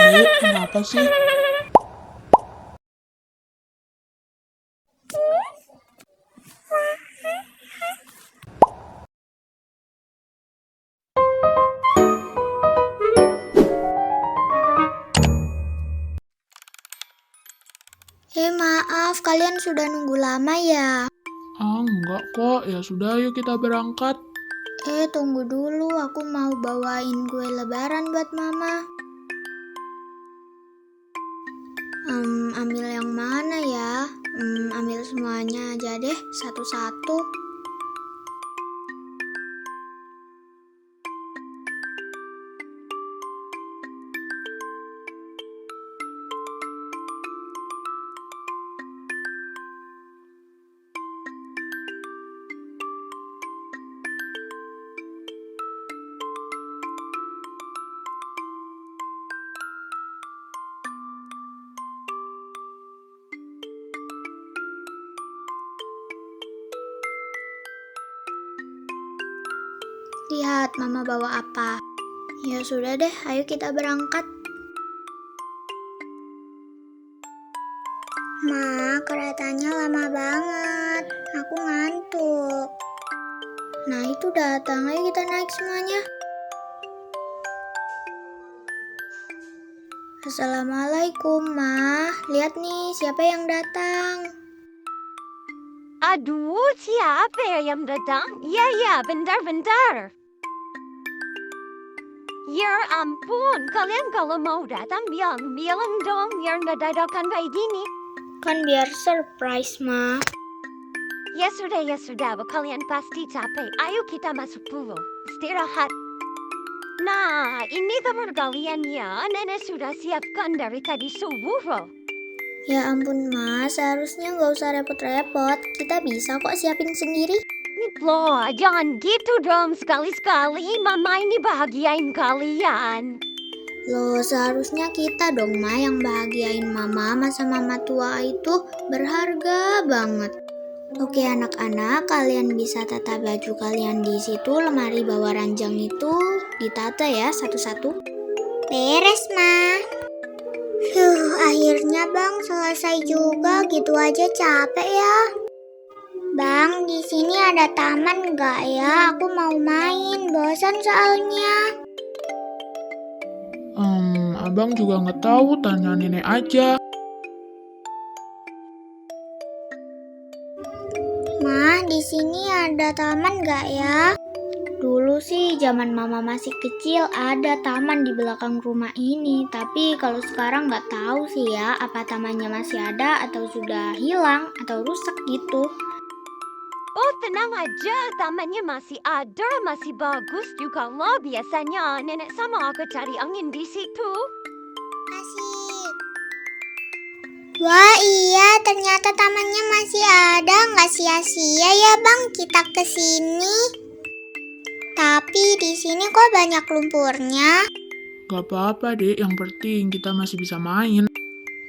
Dek, kenapa sih? Maaf, kalian sudah nunggu lama ya? Enggak kok. Ya sudah, yuk kita berangkat. Tunggu dulu, aku mau bawain kue lebaran buat mama. Ambil yang mana ya? Ambil semuanya aja deh, satu-satu. Lihat mama bawa apa. Ya sudah deh, ayo kita berangkat. Ma, keretanya lama banget. Aku ngantuk. Nah itu datang, ayo kita naik semuanya. Assalamualaikum, Ma. Lihat nih, siapa yang datang? Aduh, siapa yang datang? Ya, bentar. Ya ampun, kalian kalau mau datang bilang dong, biar nggak dadakan kayak gini. Kan biar surprise, Ma. Ya sudah, kalian pasti capek. Ayo kita masuk dulu, istirahat. Nah, ini kamar kalian ya, nenek sudah siapkan dari tadi subuh loh. Ya ampun, Ma. Seharusnya nggak usah repot-repot. Kita bisa kok siapin sendiri. Loh, jangan gitu dong, sekali-sekali mama ini bahagiain kalian. Loh, seharusnya kita dong, Ma, yang bahagiain Mama. Masa Mama tua itu berharga banget. Oke anak-anak, kalian bisa tata baju kalian di situ. Lemari bawah ranjang itu ditata ya satu-satu. Beres, Ma. Akhirnya Bang selesai juga. Gitu aja capek ya. Bang, di sini ada taman nggak ya? Aku mau main, bosan soalnya. Abang juga nggak tahu, tanya nenek aja. Ma, di sini ada taman nggak ya? Dulu sih zaman mama masih kecil ada taman di belakang rumah ini. Tapi kalau sekarang nggak tahu sih ya apa tamannya masih ada atau sudah hilang atau rusak gitu. Oh, tenang aja, tamannya masih ada, masih bagus juga loh. Biasanya nenek sama aku cari angin di situ. Asik. Wah iya, ternyata tamannya masih ada. Nggak sia-sia ya Bang kita kesini. Tapi di sini kok banyak lumpurnya. Gak apa-apa, Dek. Yang penting kita masih bisa main.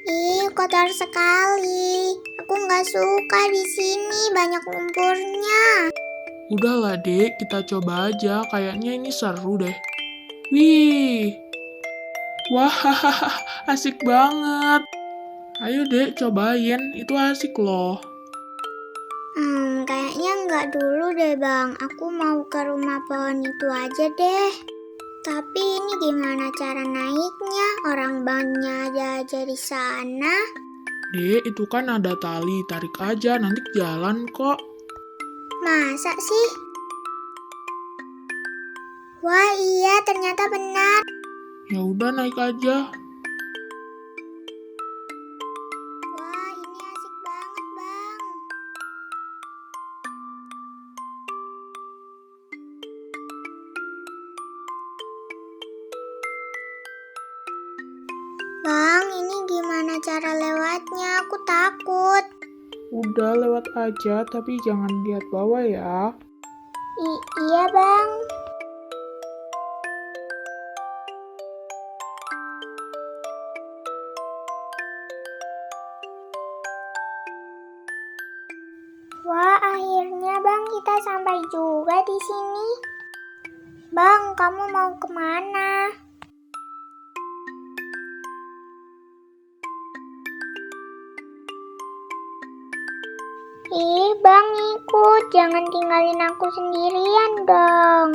Ih, kotor sekali. Aku nggak suka di sini banyak lumpurnya. Udahlah, Dek. Kita coba aja. Kayaknya ini seru deh. Wih. Wah, asik banget. Ayo, Dek, cobain. Itu asik loh. Kayaknya nggak dulu deh Bang. Aku mau ke rumah pohon itu aja deh. Tapi ini gimana cara naiknya? Orang Bangnya aja di sana. Dek, itu kan ada tali. Tarik aja, nanti jalan kok. Masa sih? Wah iya, ternyata benar. Ya udah, naik aja. Wah, ini asik banget, Bang. Bang, ini gimana cara lewatnya? Aku takut. Udah, lewat aja, tapi jangan lihat bawah ya. Iya, Bang. Wah, akhirnya Bang kita sampai juga di sini. Bang, kamu mau kemana? Bang ikut, jangan tinggalin aku sendirian dong.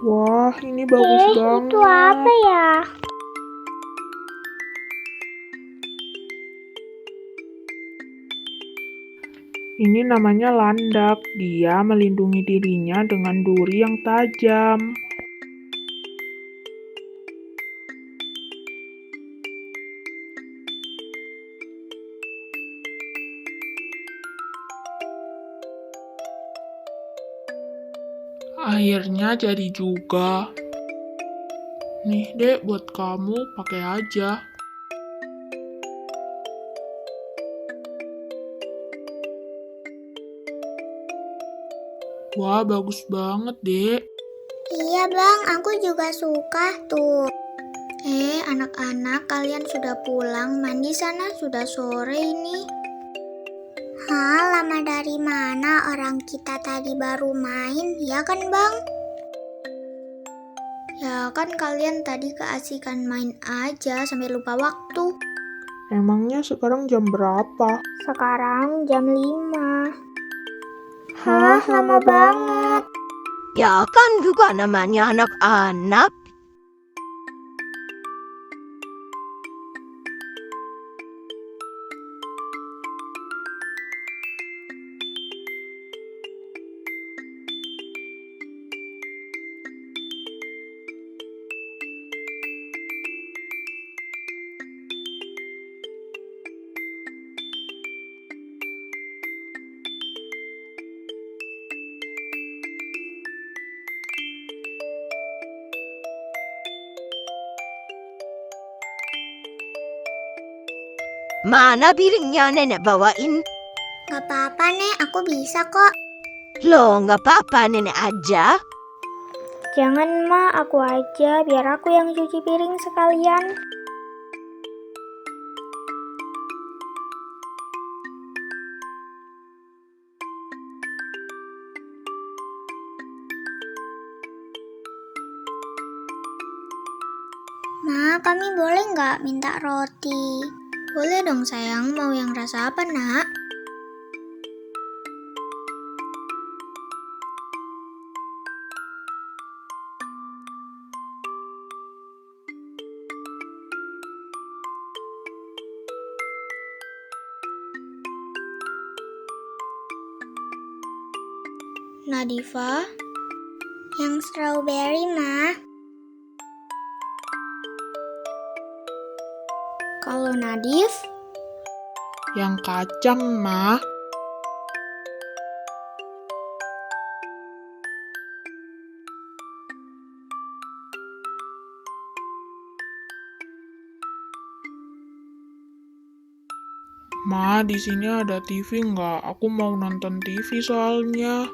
Wah, ini bagus banget. Itu apa ya? Ini namanya landak. Dia melindungi dirinya dengan duri yang tajam. Akhirnya jadi juga. Nih, Dek, buat kamu pakai aja. Wah, bagus banget, Dek. Iya Bang, aku juga suka tuh. Anak-anak, kalian sudah pulang? Mandi sana, sudah sore ini. Hah, lama dari mana? Orang kita tadi baru main, ya kan Bang? Ya kan kalian tadi keasikan main aja sampai lupa waktu. Emangnya sekarang jam berapa? Sekarang jam 5. Hah, lama banget. Ya kan juga namanya anak-anak. Mana piringnya nenek bawain? Gak apa-apa Nek, aku bisa kok. Loh, nggak apa-apa nenek aja. Jangan Ma, aku aja, biar aku yang cuci piring sekalian. Ma, kami boleh nggak minta roti? Boleh dong sayang, mau yang rasa apa nak? Nadifa, yang strawberry Ma. Kalau Nadif, Yang kacang, Ma. Ma, di sini ada TV nggak? Aku mau nonton TV soalnya.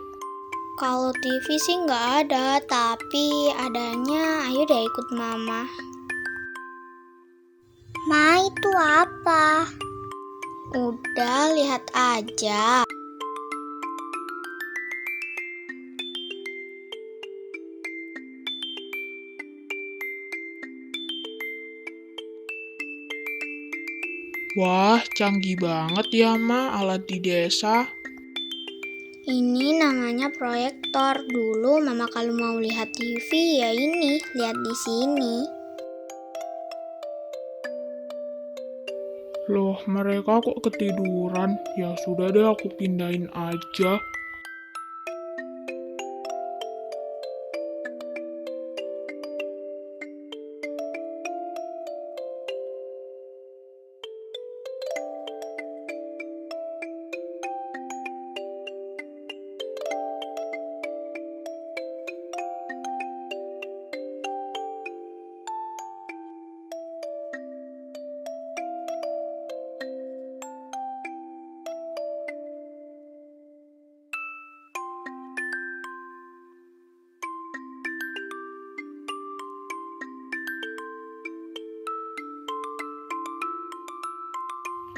kalau TV sih nggak ada, tapi adanya ayo deh ikut Mama. Ma, itu apa? Udah, lihat aja. Wah, canggih banget ya, Ma, alat di desa. Ini namanya proyektor. Dulu Mama kalau mau lihat TV ya ini, lihat di sini. Loh, mereka kok ketiduran? Ya sudah deh, aku pindahin aja.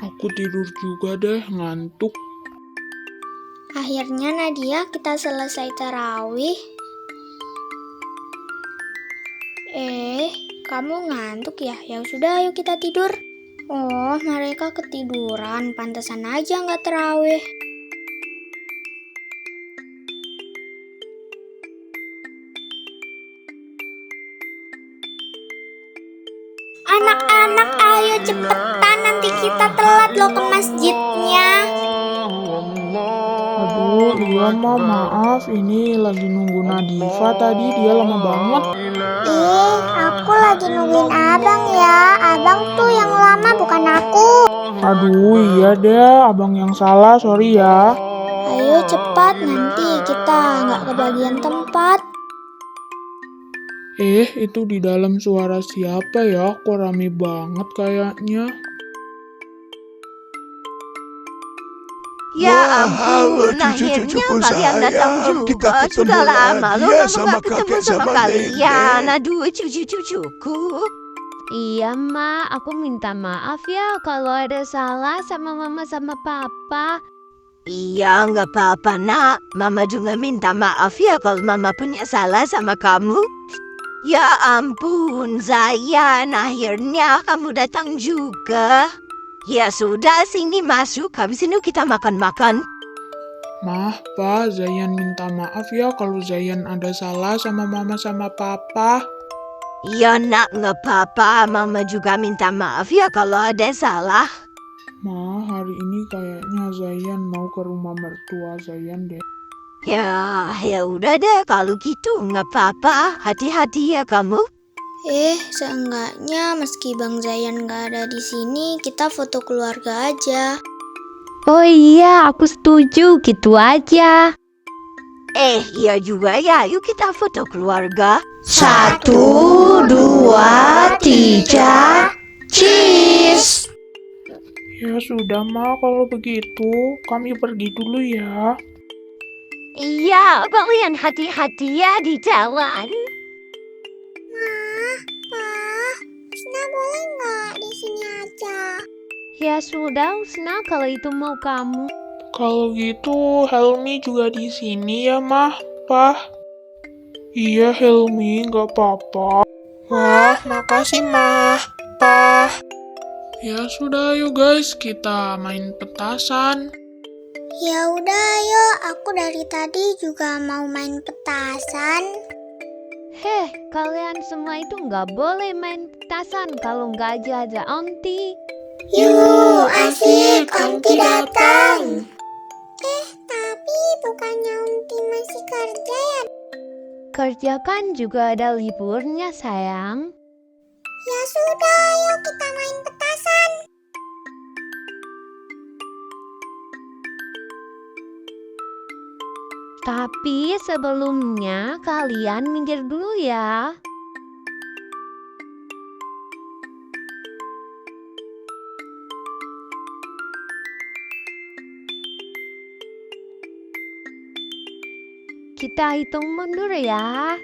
Aku tidur juga deh, ngantuk. Akhirnya Nadia kita selesai tarawih. Kamu ngantuk ya? Ya sudah, ayo kita tidur. Oh, mereka ketiduran, pantesan aja nggak terawih. Anak-anak, ayo cepetan, nanti kita telat loh ke masjidnya. Aduh, iya mah maaf, ini lagi nunggu Nadifa tadi, dia lama banget. Ih, aku lagi nungguin abang ya. Abang tuh yang lama, bukan aku. Aduh, iya deh, abang yang salah, sorry ya. Ayo cepat, nanti kita nggak kebagian tempat. Itu di dalam suara siapa ya? Kok rame banget kayaknya? Ya ampun, akhirnya kalian datang juga. Sudah lama loh mama gak ketemu sama kalian. Aduh, cucu-cucuku. Iya, Ma. Aku minta maaf ya kalau ada salah sama mama sama papa. Iya, nggak apa-apa, Nak. Mama juga minta maaf ya kalau mama punya salah sama kamu. Ya ampun, Zayan. Akhirnya kamu datang juga. Ya sudah, sini masuk. Habis ini kita makan-makan. Mah, Pa, Zayan minta maaf ya kalau Zayan ada salah sama mama sama papa. Ya nak, nggak apa-apa. Mama juga minta maaf ya kalau ada salah. Ma, hari ini kayaknya Zayan mau ke rumah mertua Zayan deh. Ya udah deh kalau gitu nggak apa-apa. Hati-hati ya kamu. Seenggaknya meski Bang Zayan nggak ada di sini, kita foto keluarga aja. Oh iya, aku setuju. Gitu aja. Iya juga ya. Yuk kita foto keluarga. 1, 2, 3, cheese. Ya sudah, Ma, kalau begitu kami pergi dulu ya. Iya, kalian hati-hati ya di jalan. Usna boleh nggak di sini aja? Ya sudah, Usna, kalau itu mau kamu. Kalau gitu, Helmi juga di sini ya, Mah, Pah. Iya, Helmi, nggak apa-apa. Wah, makasih, Mah, Pah. Ya sudah, yuk guys, kita main petasan. Ya udah, ayo. Aku dari tadi juga mau main petasan. Kalian semua itu nggak boleh main petasan kalau nggak ada onti. Yuk, asik, Onti datang. Tapi bukannya Onti masih kerja ya? Kerja kan juga ada liburnya, sayang. Ya sudah, ayo kita main petasan. Tapi sebelumnya kalian minggir dulu ya. Kita hitung mundur ya.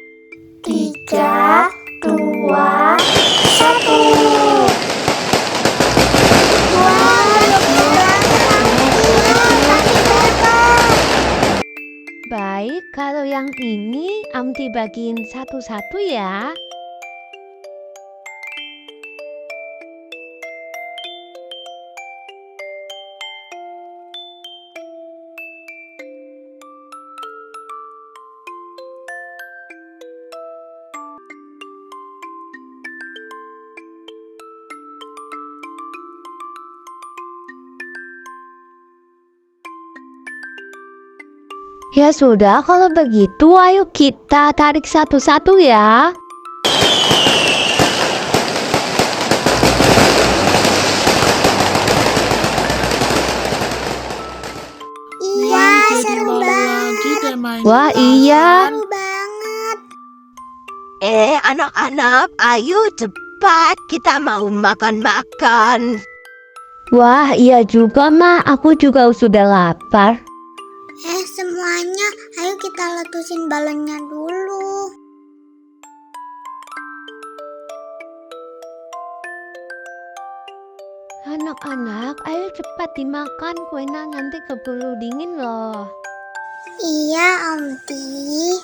3, 2, 1. Baik, kalau yang ini Amti bagiin satu-satu ya. Ya sudah, kalau begitu ayo kita tarik satu-satu ya. Iya, Jadi seru malu banget. lagi deh main Wah, petasan. iya. Seru banget. Anak-anak, ayo cepat, kita mau makan-makan. Wah, iya juga, Ma. Aku juga sudah lapar. Semuanya, ayo kita letusin balonnya dulu. Anak-anak, ayo cepat dimakan, kuenya nanti keburu dingin loh. Iya, Onti.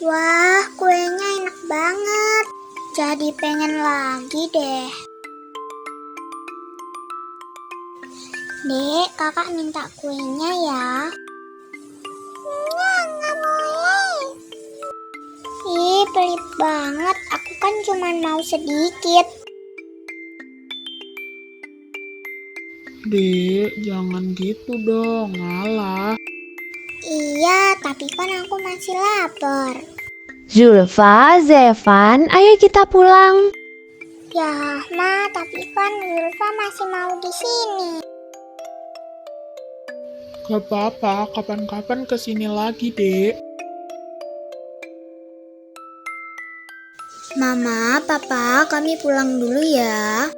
Wah, kuenya enak banget. Jadi pengen lagi deh. Dek, kakak minta kuenya ya. Nggak boleh. Ih, pelit banget. Aku kan cuma mau sedikit. Dek, jangan gitu dong, ngalah. Iya, tapi kan aku masih lapar. Zulfa, Zevan, ayo kita pulang. Ya, Ma, tapi kan Zulfa masih mau di sini. Gak apa-apa, kapan-kapan kesini lagi, Dek. Mama, Papa, kami pulang dulu ya.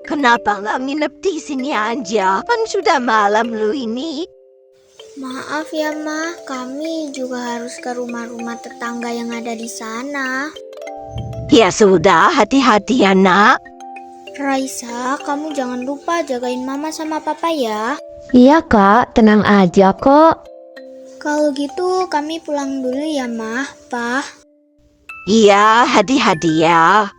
Kenapa nggak nginep di sini aja? Kan sudah malam lu ini. Maaf ya, Ma, kami juga harus ke rumah-rumah tetangga yang ada di sana. Ya sudah, hati-hati ya nak. Raisa, kamu jangan lupa jagain Mama sama Papa ya. Iya kak, tenang aja kok. Kalau gitu, kami pulang dulu ya, Ma, Pa. Iya, hati-hati ya.